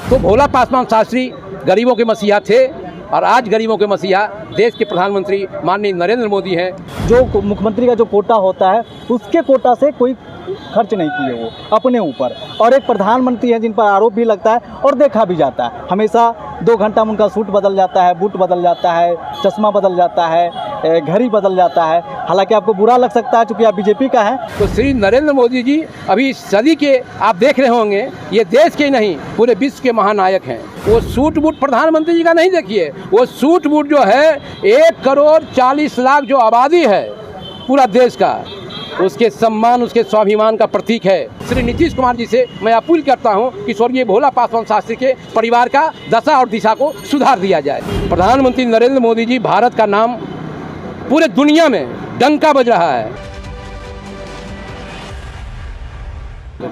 तो भोला पासवान शास्त्री गरीबों के मसीहा थे और आज गरीबों के मसीहा देश के प्रधानमंत्री माननीय नरेंद्र मोदी हैं। जो मुख्यमंत्री का जो कोटा होता है उसके कोटा से कोई खर्च नहीं किए वो अपने ऊपर, और एक प्रधानमंत्री हैं जिन पर आरोप भी लगता है और देखा भी जाता है। हमेशा 2 घंटा में उनका सूट बदल जाता है, बूट बदल जाता है, चश्मा बदल जाता है, घड़ी बदल जाता है। हालांकि आपको बुरा लग सकता है क्योंकि आप बीजेपी का हैं। तो श्री नरेंद्र मोदी जी अभी सदी के आप देख रहे होंगे, ये देश के नहीं पूरे विश्व के महानायक हैं। वो सूट बूट प्रधानमंत्री जी का नहीं देखिए, वो सूट बूट जो है 1,40,00,000 जो आबादी है पूरा देश का, उसके सम्मान उसके स्वाभिमान का प्रतीक है। श्री नीतीश कुमार जी से मैं अपील करता हूं कि स्वर्गीय भोला पासवान शास्त्री के परिवार का दशा और दिशा को सुधार दिया जाए। प्रधानमंत्री नरेंद्र मोदी जी, भारत का नाम पूरे दुनिया में डंका बज रहा है।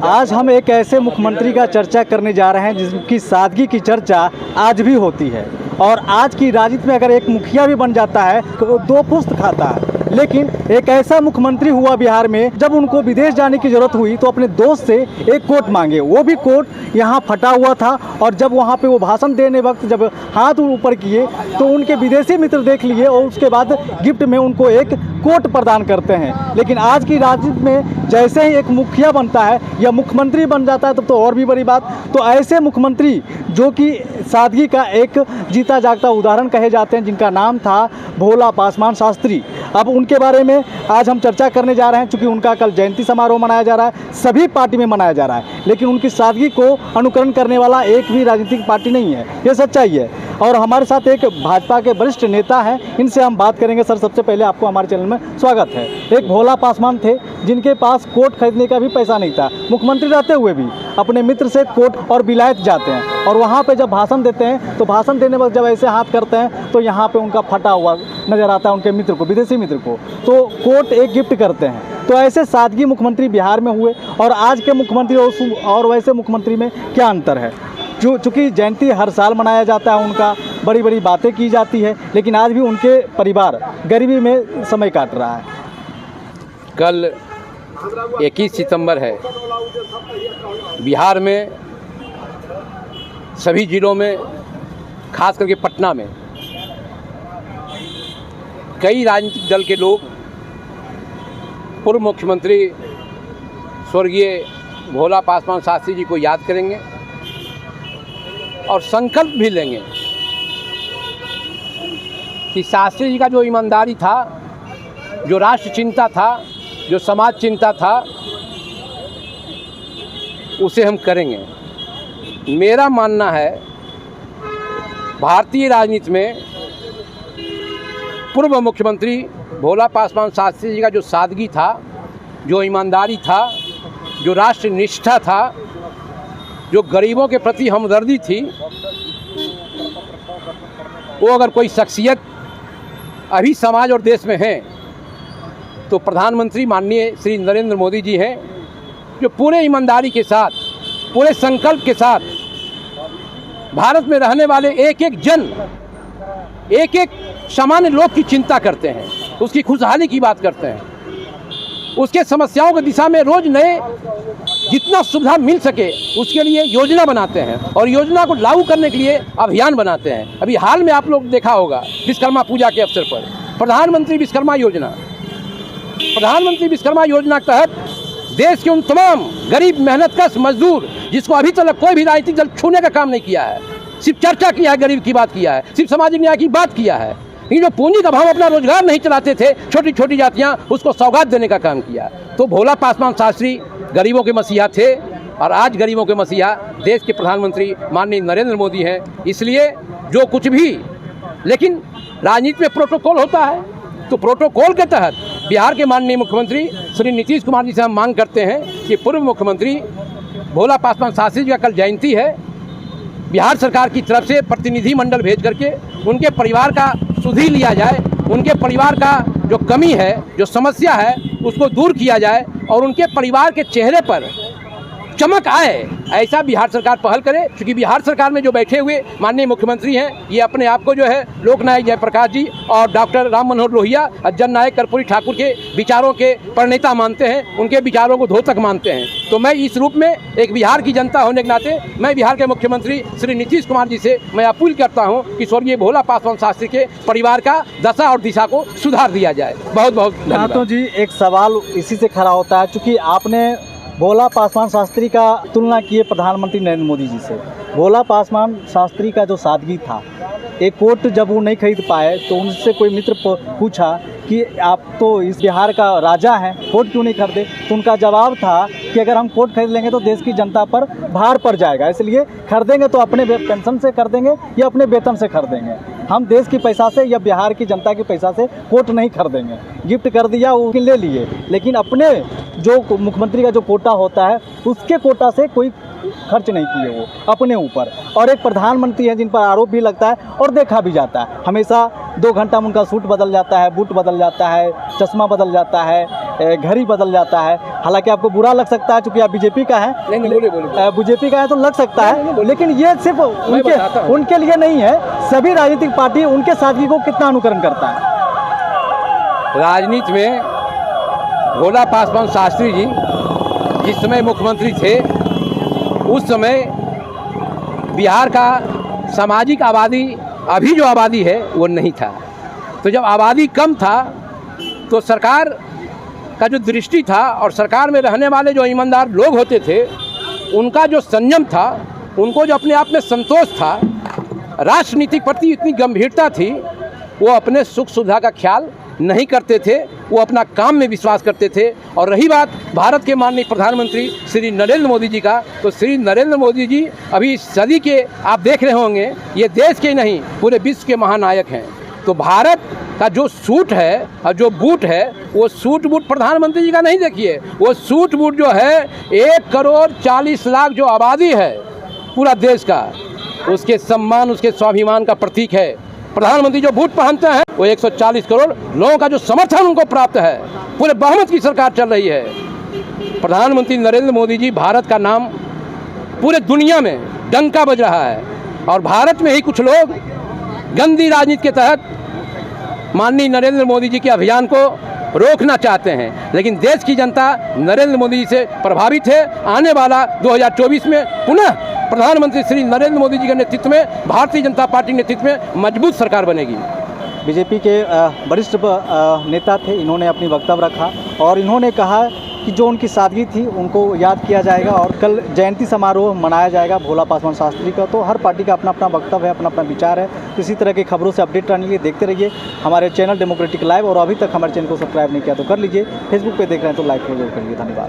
आज हम एक ऐसे मुख्यमंत्री का चर्चा करने जा रहे हैं जिसकी सादगी की चर्चा आज भी होती है, और आज की राजनीति में अगर एक मुखिया भी बन जाता है तो वो 2 पुस्त खाता है। लेकिन एक ऐसा मुख्यमंत्री हुआ बिहार में, जब उनको विदेश जाने की जरूरत हुई तो अपने दोस्त से एक कोट मांगे, वो भी कोट यहाँ फटा हुआ था। और जब वहाँ पे वो भाषण देने वक्त जब हाथ ऊपर किए तो उनके विदेशी मित्र देख लिए और उसके बाद गिफ्ट में उनको एक कोट प्रदान करते हैं। लेकिन आज की राजनीति में जैसे ही एक मुखिया बनता है या मुख्यमंत्री बन जाता है तब तो और भी बड़ी बात। तो ऐसे मुख्यमंत्री जो कि सादगी का एक जीता जागता उदाहरण कहे जाते हैं, जिनका नाम था भोला पासवान शास्त्री, अब उनके बारे में आज हम चर्चा करने जा रहे हैं। चूँकि उनका कल जयंती समारोह मनाया जा रहा है, सभी पार्टी में मनाया जा रहा है, लेकिन उनकी सादगी को अनुकरण करने वाला एक भी राजनीतिक पार्टी नहीं है, ये सच्चाई है। और हमारे साथ एक भाजपा के वरिष्ठ नेता हैं, इनसे हम बात करेंगे। सर, सबसे पहले आपको हमारे चैनल में स्वागत है। एक भोला पासवान थे जिनके पास कोट खरीदने का भी पैसा नहीं था, मुख्यमंत्री रहते हुए भी अपने मित्र से कोट और विलायत जाते हैं, और वहाँ पे जब भाषण देते हैं तो भाषण देने वक्त जब ऐसे हाथ करते हैं तो यहाँ पे उनका फटा हुआ नज़र आता है उनके मित्र को, विदेशी मित्र को, तो कोट एक गिफ्ट करते हैं। तो ऐसे सादगी मुख्यमंत्री बिहार में हुए, और आज के मुख्यमंत्री और वैसे मुख्यमंत्री में क्या अंतर है? चूँकि जयंती हर साल मनाया जाता है उनका, बड़ी बड़ी बातें की जाती है, लेकिन आज भी उनके परिवार गरीबी में समय काट रहा है। कल 21 सितंबर है। बिहार में सभी जिलों में, खास करके पटना में, कई राजनीतिक दल के लोग पूर्व मुख्यमंत्री स्वर्गीय भोला पासवान शास्त्री जी को याद करेंगे और संकल्प भी लेंगे कि शास्त्री जी का जो ईमानदारी था, जो राष्ट्र चिंता था, जो समाज चिंता था, उसे हम करेंगे। मेरा मानना है भारतीय राजनीति में पूर्व मुख्यमंत्री भोला पासवान शास्त्री जी का जो सादगी था, जो ईमानदारी था, जो राष्ट्र निष्ठा था, जो गरीबों के प्रति हमदर्दी थी, वो अगर कोई शख्सियत अभी समाज और देश में है तो प्रधानमंत्री माननीय श्री नरेंद्र मोदी जी हैं, जो पूरे ईमानदारी के साथ, पूरे संकल्प के साथ भारत में रहने वाले एक एक जन, एक एक सामान्य लोग की चिंता करते हैं, उसकी खुशहाली की बात करते हैं, उसके समस्याओं की दिशा में रोज नए जितना सुविधा मिल सके उसके लिए योजना बनाते हैं, और योजना को लागू करने के लिए अभियान बनाते हैं। अभी हाल में आप लोग देखा होगा विश्वकर्मा पूजा के अवसर पर प्रधानमंत्री विश्वकर्मा योजना के तहत देश के उन तमाम गरीब मेहनतकश मजदूर जिसको अभी तक कोई भी राजनीतिक दल छूने का काम नहीं किया है, सिर्फ चर्चा किया है, गरीब की बात किया है, सिर्फ सामाजिक न्याय की बात किया है, लेकिन जो पूंजी का भाव अपना रोजगार नहीं चलाते थे, छोटी छोटी जातियां, उसको सौगात देने का काम किया। तो भोला पासवान शास्त्री गरीबों के मसीहा थे, और आज गरीबों के मसीहा देश के प्रधानमंत्री माननीय नरेंद्र मोदी हैं। इसलिए जो कुछ भी, लेकिन राजनीति में प्रोटोकॉल होता है, तो प्रोटोकॉल के तहत बिहार के माननीय मुख्यमंत्री श्री नीतीश कुमार जी से हम मांग करते हैं कि पूर्व मुख्यमंत्री भोला पासवान शास्त्री जी का कल जयंती है, बिहार सरकार की तरफ से प्रतिनिधि मंडल भेज करके उनके परिवार का सुधि लिया जाए, उनके परिवार का जो कमी है, जो समस्या है, उसको दूर किया जाए, और उनके परिवार के चेहरे पर चमक आए, ऐसा बिहार सरकार पहल करे। क्योंकि बिहार सरकार में जो बैठे हुए माननीय मुख्यमंत्री हैं, ये अपने आप को जो है लोकनायक जयप्रकाश जी और डॉक्टर राम मनोहर लोहिया और जननायक कर्पूरी ठाकुर के विचारों के प्रणेता मानते हैं, उनके विचारों को धोतक मानते हैं। तो मैं इस रूप में एक बिहार की जनता होने के नाते मैं बिहार के मुख्यमंत्री श्री नीतीश कुमार जी से मैं अपील करता हूं कि स्वर्गीय भोला पासवान शास्त्री के परिवार का दशा और दिशा को सुधार दिया जाए। बहुत बहुत धन्यवाद। तो जी एक सवाल इसी से खड़ा होता है, चूँकि आपने भोला पासवान शास्त्री का तुलना किए प्रधानमंत्री नरेंद्र मोदी जी से। भोला पासवान शास्त्री का जो सादगी था, एक कोट जब वो नहीं खरीद पाए तो उनसे कोई मित्र पूछा कि आप तो इस बिहार का राजा हैं, कोट क्यों नहीं खरीदे? तो उनका जवाब था कि अगर हम कोट खरीद लेंगे तो देश की जनता पर भार पड़ जाएगा, इसलिए खरीदेंगे तो अपने पेंशन से खरीदेंगे या अपने वेतन से खरीदेंगे। हम देश की पैसा से या बिहार की जनता की पैसा से कोट नहीं खरीदेंगे। गिफ्ट कर दिया, वो ले लिए, लेकिन अपने जो मुख्यमंत्री का जो कोटा होता है उसके कोटा से कोई खर्च नहीं किए वो अपने ऊपर। और एक प्रधानमंत्री हैं जिन पर आरोप भी लगता है और देखा भी जाता है, हमेशा 2 घंटा में उनका सूट बदल जाता है, बूट बदल जाता है, चश्मा बदल जाता है, घड़ी बदल जाता है। हालांकि आपको बुरा लग सकता है क्योंकि आप बीजेपी का है, बीजेपी का है तो लग सकता है, लेकिन ये सिर्फ उनके लिए नहीं है, सभी राजनीतिक पार्टी उनके सादगी को कितना अनुकरण करता है। राजनीति में भोला पासवान शास्त्री जी जिस समय मुख्यमंत्री थे उस समय बिहार का सामाजिक आबादी अभी जो आबादी है वो नहीं था। तो जब आबादी कम था तो सरकार का जो दृष्टि था और सरकार में रहने वाले जो ईमानदार लोग होते थे उनका जो संयम था, उनको जो अपने आप में संतोष था, राजनीति के प्रति इतनी गंभीरता थी, वो अपने सुख सुविधा का ख्याल नहीं करते थे, वो अपना काम में विश्वास करते थे। और रही बात भारत के माननीय प्रधानमंत्री श्री नरेंद्र मोदी जी का, तो श्री नरेंद्र मोदी जी अभी इस सदी के आप देख रहे होंगे, ये देश के नहीं पूरे विश्व के महानायक हैं। तो भारत का जो सूट है और जो बूट है, वो सूट बूट प्रधानमंत्री जी का नहीं देखिए, वो सूट बूट जो है 1,40,00,000 जो आबादी है पूरा देश का, उसके सम्मान उसके स्वाभिमान का प्रतीक है। प्रधानमंत्री जो बूट पहनते हैं वो 140 करोड़ लोगों का जो समर्थन उनको प्राप्त है, पूरे बहुमत की सरकार चल रही है। प्रधानमंत्री नरेंद्र मोदी जी, भारत का नाम पूरे दुनिया में डंका बज रहा है। और भारत में ही कुछ लोग गंदी राजनीति के तहत माननीय नरेंद्र मोदी जी के अभियान को रोकना चाहते हैं, लेकिन देश की जनता नरेंद्र मोदी जी से प्रभावित है। आने वाला 2024 में पुनः प्रधानमंत्री श्री नरेंद्र मोदी जी के नेतृत्व में भारतीय जनता पार्टी के नेतृत्व में मजबूत सरकार बनेगी। बीजेपी के वरिष्ठ नेता थे, इन्होंने अपनी वक्तव्य रखा और इन्होंने कहा कि जो उनकी सादगी थी उनको याद किया जाएगा और कल जयंती समारोह मनाया जाएगा भोला पासवान शास्त्री का। तो हर पार्टी का अपना अपना वक्तव्य है, अपना अपना विचार है। इसी तरह की खबरों से अपडेट रहने के लिए देखते रहिए हमारे चैनल डेमोक्रेटिक लाइव। और अभी तक हमारे चैनल को सब्सक्राइब नहीं किया तो कर लीजिए। फेसबुक पे देख रहे हैं तो लाइक जरूर करिए। धन्यवाद।